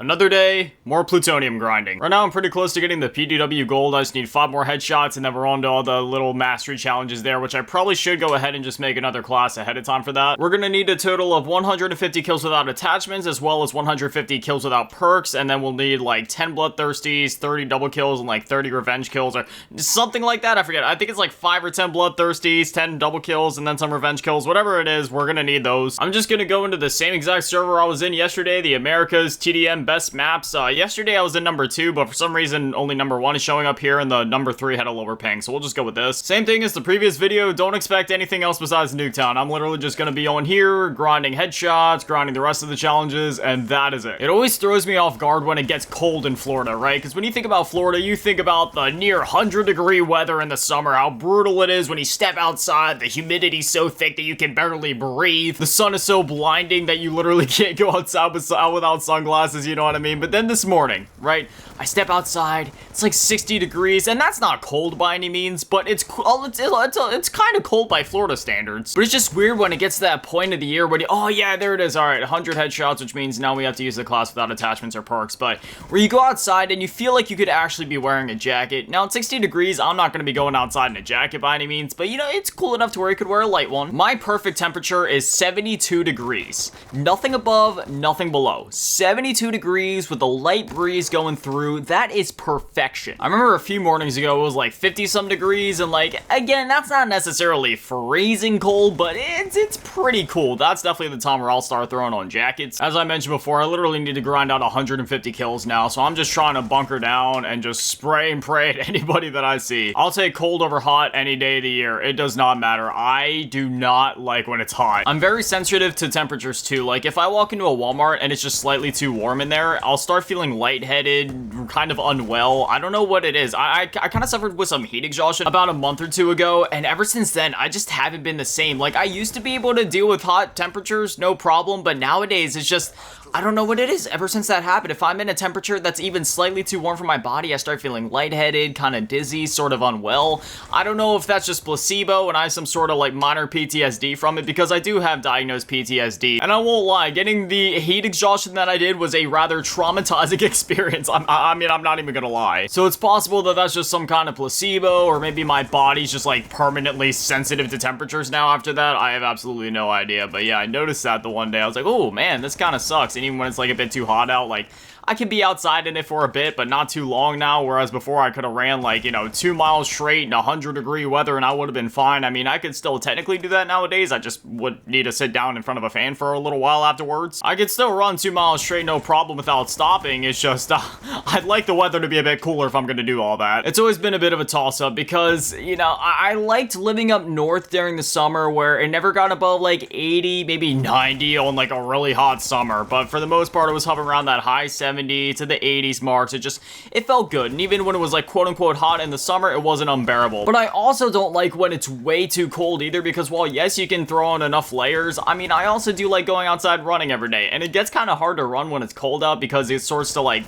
Another day, more plutonium grinding. Right now I'm pretty close to getting the PDW gold. I just need 5 more headshots and then we're on to all the little mastery challenges there, which I probably should go ahead and just make another class ahead of time for that. We're gonna need a total of 150 kills without attachments, as well as 150 kills without perks, and then we'll need like 10 bloodthirsties, 30 double kills, and like 30 revenge kills, or something like that. I forget. I think it's like 5 or 10 bloodthirsties, 10 double kills, and then some revenge kills. Whatever it is, we're gonna need those. I'm just gonna go into the same exact server I was in yesterday, the America's TDM best maps. Yesterday I was in number 2, but for some reason only number 1 is showing up here, and the number 3 had a lower ping, so we'll just go with this. Same thing as the previous video. Don't expect anything else besides Nuketown. I'm literally just gonna be on here, grinding headshots, grinding the rest of the challenges, and that is it. It always throws me off guard when it gets cold in Florida, right? Because when you think about Florida, you think about the near 100-degree weather in the summer, how brutal it is when you step outside, the humidity's so thick that you can barely breathe, the sun is so blinding that you literally can't go outside without sunglasses, you know what I mean? But then this morning, right, I step outside, it's like 60 degrees, and that's not cold by any means, but it's kind of cold by Florida standards. But it's just weird when it gets to that point of the year where oh yeah, there it is, alright, 100 headshots, which means now we have to use the class without attachments or perks, but where you go outside and you feel like you could actually be wearing a jacket. Now, at 60 degrees, I'm not going to be going outside in a jacket by any means, but you know, it's cool enough to where you could wear a light one. My perfect temperature is 72 degrees. Nothing above, nothing below. 72 degrees with a light breeze going through, that is perfection. I remember a few mornings ago, it was like 50-some degrees, and like, again, that's not necessarily freezing cold, but it's pretty cool. That's definitely the time where I'll start throwing on jackets. As I mentioned before, I literally need to grind out 150 kills now, so I'm just trying to bunker down and just spray and pray at anybody that I see. I'll take cold over hot any day of the year. It does not matter. I do not like when it's hot. I'm very sensitive to temperatures too. Like, if I walk into a Walmart and it's just slightly too warm in there, I'll start feeling lightheaded, kind of unwell. I don't know what it is. I kind of suffered with some heat exhaustion about a month or 2 ago, and ever since then, I just haven't been the same. Like, I used to be able to deal with hot temperatures, no problem, but nowadays, it's just, I don't know what it is. Ever since that happened, if I'm in a temperature that's even slightly too warm for my body, I start feeling lightheaded, kind of dizzy, sort of unwell. I don't know if that's just placebo and I have some sort of like minor PTSD from it, because I do have diagnosed PTSD. And I won't lie, getting the heat exhaustion that I did was a rather traumatizing experience. I mean, I'm not even gonna lie. So it's possible that that's just some kind of placebo, or maybe my body's just like permanently sensitive to temperatures now after that. I have absolutely no idea. But yeah, I noticed that the one day. I was like, oh man, this kind of sucks. And even when it's like a bit too hot out, like, I can be outside in it for a bit, but not too long now, whereas before I could have ran like, you know, 2 miles straight in 100-degree weather and I would have been fine. I mean, I could still technically do that nowadays. I just would need to sit down in front of a fan for a little while afterwards. I could still run 2 miles straight, no problem, without stopping. It's just, I'd like the weather to be a bit cooler if I'm gonna do all that. It's always been a bit of a toss-up because, you know, I liked living up north during the summer where it never got above like 80, maybe 90 on like a really hot summer, but for the most part, it was hovering around that high 70 to the 80s marks. It felt good, and even when it was like quote-unquote hot in the summer, it wasn't unbearable. But I also don't like when it's way too cold either, because while yes, you can throw on enough layers, I mean, I also do like going outside running every day, and it gets kind of hard to run when it's cold out because it starts to like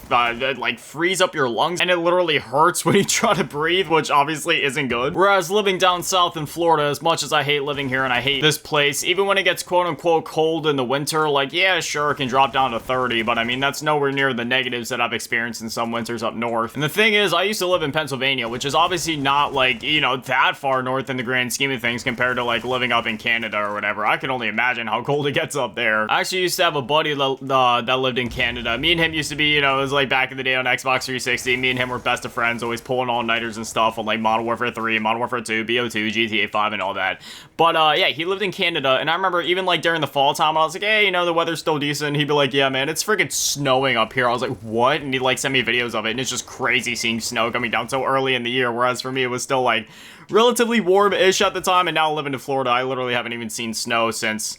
freeze up your lungs, and it literally hurts when you try to breathe, which obviously isn't good. Whereas living down south in Florida, as much as I hate living here and I hate this place, even when it gets quote-unquote cold in the winter, like, yeah, sure, it can drop down to 30, but I mean, that's nowhere near the negatives that I've experienced in some winters up north. And the thing is, I used to live in Pennsylvania, which is obviously not like, you know, that far north in the grand scheme of things compared to like living up in Canada or whatever. I can only imagine how cold it gets up there. I actually used to have a buddy that lived in Canada. Me and him used to be, you know, it was like back in the day on Xbox 360. Me and him were best of friends, always pulling all-nighters and stuff on like Modern Warfare 3, Modern Warfare 2, BO2, GTA 5, and all that. But yeah, he lived in Canada, and I remember even like during the fall time, I was like, hey, you know, the weather's still decent. He'd be like, yeah, man, it's freaking snowing up here. I was like, what? And he'd like send me videos of it, and it's just crazy seeing snow coming down so early in the year, whereas for me, it was still like relatively warm-ish at the time, and now living in Florida, I literally haven't even seen snow since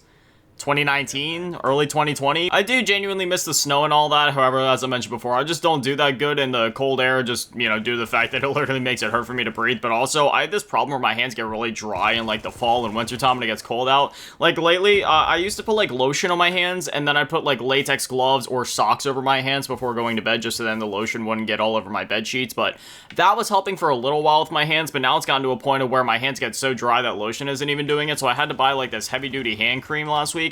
2019, early 2020. I do genuinely miss the snow and all that. However, as I mentioned before, I just don't do that good in the cold air, just, you know, due to the fact that it literally makes it hurt for me to breathe. But also, I have this problem where my hands get really dry in like the fall and winter time when it gets cold out. Like lately, I used to put like lotion on my hands, and then I put like latex gloves or socks over my hands before going to bed, just so then the lotion wouldn't get all over my bed sheets. But that was helping for a little while with my hands, but now it's gotten to a point of where my hands get so dry that lotion isn't even doing it. So I had to buy like this heavy duty hand cream last week.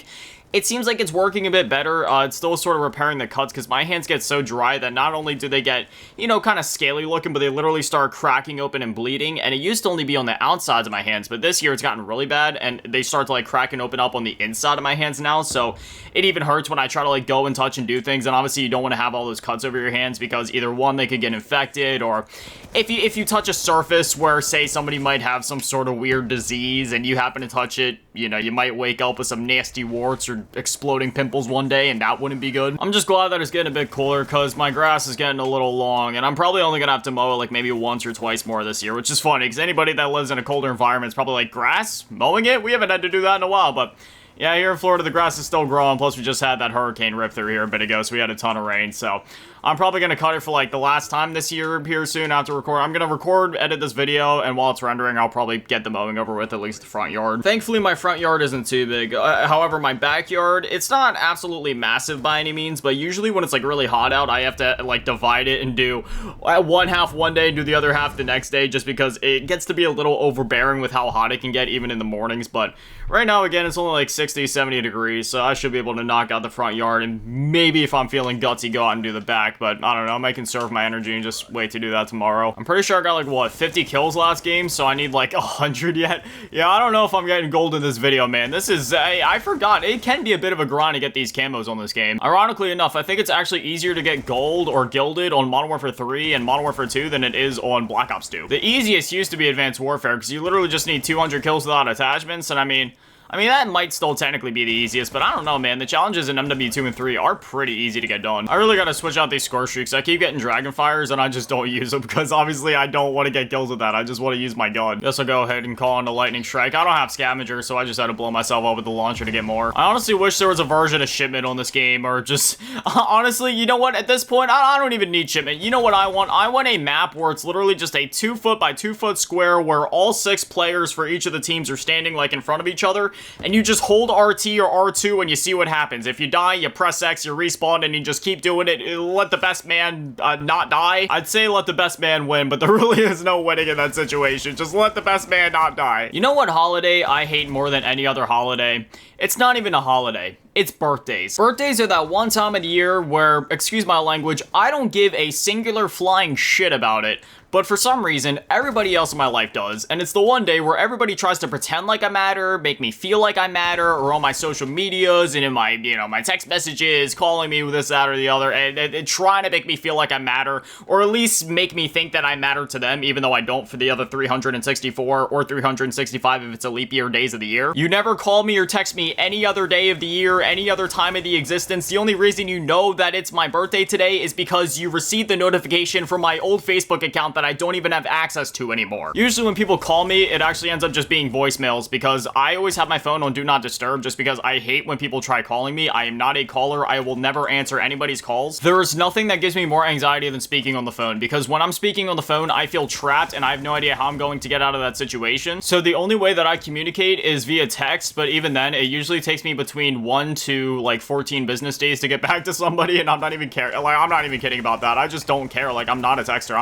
it seems like it's working a bit better. It's still sort of repairing the cuts because my hands get so dry that not only do they get, you know, kind of scaly looking, but they literally start cracking open and bleeding. And it used to only be on the outsides of my hands, but this year it's gotten really bad and they start to like crack and open up on the inside of my hands now. So it even hurts when I try to like go and touch and do things. And obviously you don't want to have all those cuts over your hands because either one, they could get infected, or if you touch a surface where, say, somebody might have some sort of weird disease and you happen to touch it, you know, you might wake up with some nasty warts or exploding pimples one day, and that wouldn't be good. I'm just glad that it's getting a bit cooler because my grass is getting a little long, and I'm probably only gonna have to mow it like maybe once or twice more this year, which is funny because anybody that lives in a colder environment is probably like, grass? Mowing it? We haven't had to do that in a while, but yeah, here in Florida, the grass is still growing, plus we just had that hurricane rip through here a bit ago, so we had a ton of rain, so I'm probably going to cut it for, like, the last time this year here soon after record. I'm going to record, edit this video, and while it's rendering, I'll probably get the mowing over with, at least the front yard. Thankfully, my front yard isn't too big. However, my backyard, it's not absolutely massive by any means, but usually when it's, like, really hot out, I have to, like, divide it and do one half one day and do the other half the next day, just because it gets to be a little overbearing with how hot it can get, even in the mornings. But right now, again, it's only, like, 60, 70 degrees, so I should be able to knock out the front yard, and maybe if I'm feeling gutsy, go out and do the back. But I don't know, I might conserve my energy and just wait to do that tomorrow. I'm pretty sure I got like, what, 50 kills last game, so I need like 100 yet. Yeah, I don't know if I'm getting gold in this video, man. This is, I forgot, it can be a bit of a grind to get these camos on this game. Ironically enough, I think it's actually easier to get gold or gilded on Modern Warfare 3 and Modern Warfare 2 than it is on Black Ops 2. The easiest used to be Advanced Warfare, because you literally just need 200 kills without attachments, and I mean, that might still technically be the easiest, but I don't know, man. The challenges in MW2 and 3 are pretty easy to get done. I really gotta switch out these score streaks. I keep getting Dragon Fires, and I just don't use them, because obviously I don't want to get kills with that. I just want to use my gun. Guess I'll go ahead and call on the Lightning Strike. I don't have Scavenger, so I just had to blow myself up with the launcher to get more. I honestly wish there was a version of Shipment on this game, or just... honestly, you know what? At this point, I don't even need Shipment. You know what I want? I want a map where it's literally just a 2 foot by 2 foot square where all 6 players for each of the teams are standing, like, in front of each other, and you just hold RT or R2 and you see what happens. If you die, you press X, you respawn, and you just keep doing it. Let the best man not die. I'd say let the best man win, but there really is no winning in that situation. Just let the best man not die. You know what holiday I hate more than any other holiday? It's not even a holiday. It's birthdays. Birthdays are that one time of the year where, excuse my language, I don't give a singular flying shit about it. But for some reason, everybody else in my life does, and it's the one day where everybody tries to pretend like I matter, make me feel like I matter, or on my social medias and in my, you know, my text messages, calling me with this, that, or the other, and trying to make me feel like I matter, or at least make me think that I matter to them, even though I don't for the other 364 or 365 if it's a leap year days of the year. You never call me or text me any other day of the year, any other time of the existence. The only reason you know that it's my birthday today is because you received the notification from my old Facebook account that I don't even have access to anymore. Usually when people call me, it actually ends up just being voicemails because I always have my phone on Do Not Disturb just because I hate when people try calling me. I am not a caller. I will never answer anybody's calls. There is nothing that gives me more anxiety than speaking on the phone because when I'm speaking on the phone, I feel trapped and I have no idea how I'm going to get out of that situation. So the only way that I communicate is via text, but even then, it usually takes me between 1 to like 14 business days to get back to somebody, and I'm not even I'm not even kidding about that. I just don't care. Like, I'm not a texter.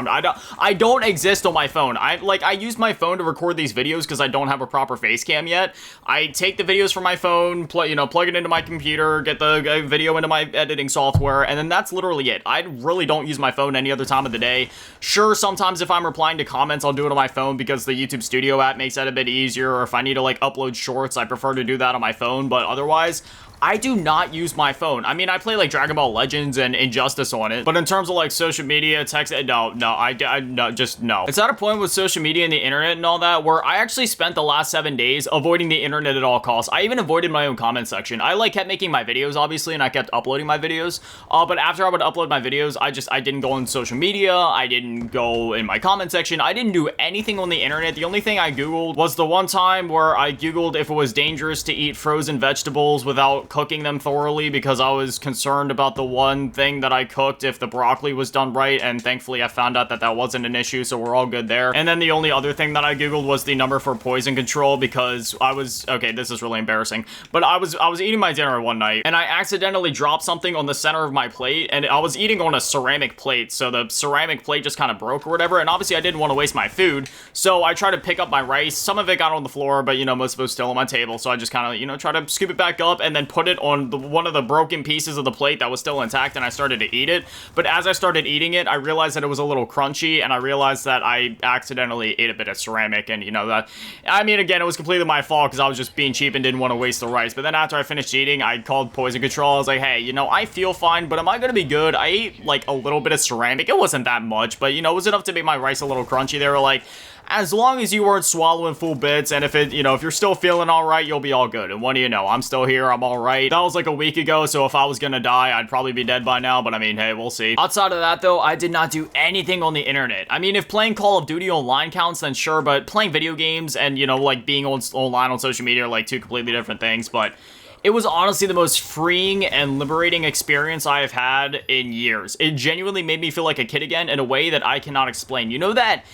I don't exist on my phone. I use my phone to record these videos because I don't have a proper face cam yet. I take the videos from my phone, plug it into my computer, get the video into my editing software, and then that's literally it. I really don't use my phone any other time of the day. Sure, sometimes if I'm replying to comments, I'll do it on my phone because the YouTube Studio app makes that a bit easier, or if I need to like upload shorts, I prefer to do that on my phone, but otherwise, I do not use my phone. I mean, I play like Dragon Ball Legends and Injustice on it, but in terms of like social media, text, no, just no. It's at a point with social media and the internet and all that where I actually spent the last 7 days avoiding the internet at all costs. I even avoided my own comment section. I like kept making my videos, obviously, and I kept uploading my videos, but after I would upload my videos, I didn't go on social media, I didn't go in my comment section, I didn't do anything on the internet. The only thing I Googled was the one time where I Googled if it was dangerous to eat frozen vegetables without cooking them thoroughly because I was concerned about the one thing that I cooked if the broccoli was done right, and thankfully I found out that that wasn't an issue, so we're all good there. And then the only other thing that I Googled was the number for poison control because okay, this is really embarrassing, but I was eating my dinner one night and I accidentally dropped something on the center of my plate, and I was eating on a ceramic plate, so the ceramic plate just kind of broke or whatever, and obviously I didn't want to waste my food, so I tried to pick up my rice. Some of it got on the floor, but most of it was still on my table, so I just kind of, try to scoop it back up and then put put it on one of the broken pieces of the plate that was still intact, and I started to eat it. But as I started eating it, I realized that it was a little crunchy, and I realized that I accidentally ate a bit of ceramic, and, you know, that, I mean, again, it was completely my fault because I was just being cheap and didn't want to waste the rice. But then after I finished eating, I called poison control. I was like, hey, you know, I feel fine, but am I gonna be good? I ate, like, a little bit of ceramic. It wasn't that much, but, you know, it was enough to make my rice a little crunchy. They were like, as long as you weren't swallowing full bits, and if it, you know, if you're still feeling all right, you'll be all good. And what do you know? I'm still here. I'm all right. That was like a week ago, so if I was gonna die, I'd probably be dead by now, but I mean, hey, we'll see. Outside of that, though, I did not do anything on the internet. I mean, if playing Call of Duty online counts, then sure, but playing video games and, you know, like, being online on social media are, like, two completely different things, but it was honestly the most freeing and liberating experience I have had in years. It genuinely made me feel like a kid again in a way that I cannot explain. You know that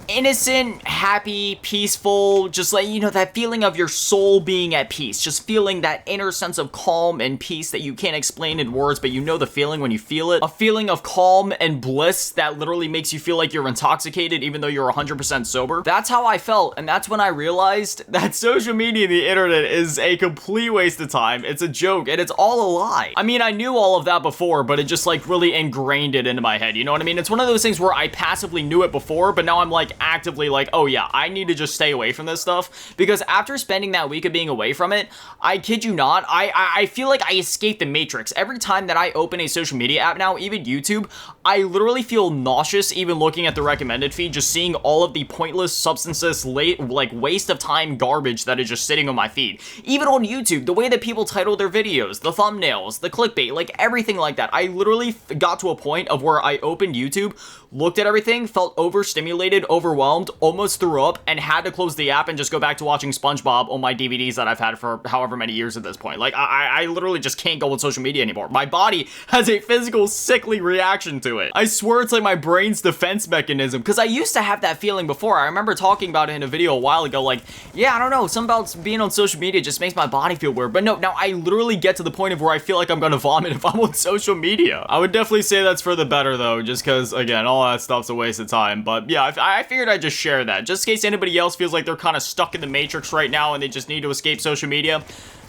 innocent, happy, peaceful, just like, you know, that feeling of your soul being at peace, just feeling that inner sense of calm and peace that you can't explain in words, but you know the feeling when you feel it. A feeling of calm and bliss that literally makes you feel like you're intoxicated even though you're 100% sober. That's how I felt, and that's when I realized that social media and the internet is a complete waste of time. It's a joke, and it's all a lie. I mean, I knew all of that before, but it just, like, really ingrained it into my head, you know what I mean? It's one of those things where I passively knew it before, but now I'm, like, actively like, oh yeah, I need to just stay away from this stuff, because after spending that week of being away from it, I kid you not, I feel like I escaped the Matrix. Every time that I open a social media app now, even YouTube, I literally feel nauseous even looking at the recommended feed, just seeing all of the pointless, substanceless, like, waste of time garbage that is just sitting on my feed. Even on YouTube, the way that people title their videos, the thumbnails, the clickbait, like, everything like that. I literally got to a point of where I opened YouTube, looked at everything, felt overstimulated, overwhelmed, almost threw up, and had to close the app and just go back to watching SpongeBob on my DVDs that I've had for however many years at this point. Like, I literally just can't go on social media anymore. My body has a physical, sickly reaction to it. I swear it's like my brain's defense mechanism, because I used to have that feeling before. I remember talking about it in a video a while ago, like, yeah, I don't know, something about being on social media just makes my body feel weird. But no, now I literally get to the point of where I feel like I'm gonna vomit if I'm on social media. I would definitely say that's for the better, though, just because, again, all that stuff's a waste of time. But yeah, I figured I'd just share that, just in case anybody else feels like they're kind of stuck in the Matrix right now and they just need to escape social media.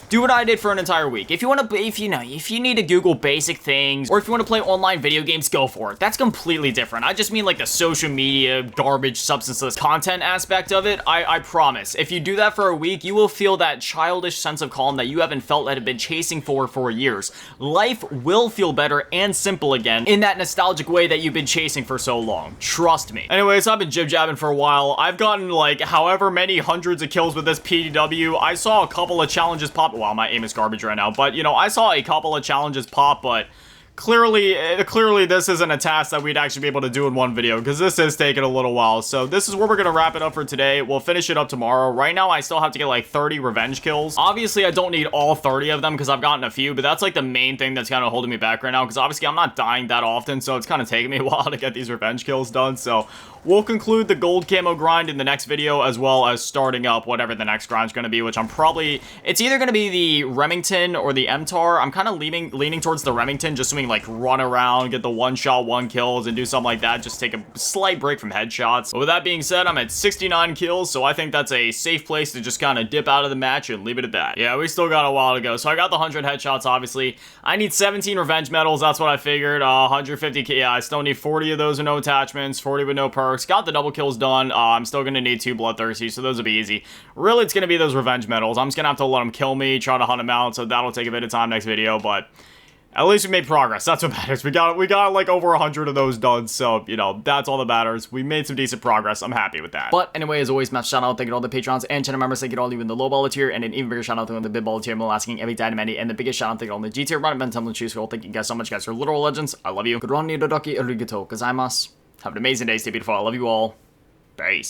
Do what I did for an entire week. If you want to, if you need to Google basic things, or if you want to play online video games, go for it. That's completely different. I just mean like the social media, garbage, substanceless content aspect of it. I promise. If you do that for a week, you will feel that childish sense of calm that you haven't felt that have been chasing for years. Life will feel better and simple again in that nostalgic way that you've been chasing for so long. Trust me. Anyways, I've been jib-jabbing for a while. I've gotten like however many hundreds of kills with this PDW. I saw a couple of challenges pop. Wow, my aim is garbage right now, but you know, I saw a couple of challenges pop, but clearly this isn't a task that we'd actually be able to do in one video, because this is taking a little while. So this is where we're gonna wrap it up for today. We'll finish it up tomorrow. Right now, I still have to get like 30 revenge kills. Obviously, I don't need all 30 of them because I've gotten a few, but that's like the main thing that's kind of holding me back right now, because obviously I'm not dying that often, so it's kind of taking me a while to get these revenge kills done. So we'll conclude the gold camo grind in the next video, as well as starting up whatever the next grind's going to be, which I'm probably, it's either going to be the Remington or the MTAR. I'm kind of leaning towards the Remington, just so we can like run around, get the one-shot, one kills, and do something like that. Just take a slight break from headshots. But with that being said, I'm at 69 kills, so I think that's a safe place to just kind of dip out of the match and leave it at that. Yeah, we still got a while to go. So I got the 100 headshots, obviously. I need 17 revenge medals. That's what I figured. 150, yeah, I still need 40 of those with no attachments, 40 with no perks. Got the double kills done. I'm still gonna need 2 bloodthirsty, so those will be easy. Really, it's gonna be those revenge medals. I'm just gonna have to let them kill me, try to hunt them out, so that'll take a bit of time next video, but at least we made progress. That's what matters. We got like over 100 of those done, so, you know, that's all that matters. We made some decent progress. I'm happy with that. But anyway, as always, massive shout out, thank you to all the patrons and channel members. Thank you to all you in the low baller tier, and an even bigger shout out to the big baller tier, asking every dynamite, and the biggest shout out to all the G tier, run Ben Tumblr, choose school. Thank you guys so much, guys. You're literal legends. I love you. Good on you, Dodoki, arigato, gozaimasu. Have an amazing day. Stay beautiful. I love you all. Peace.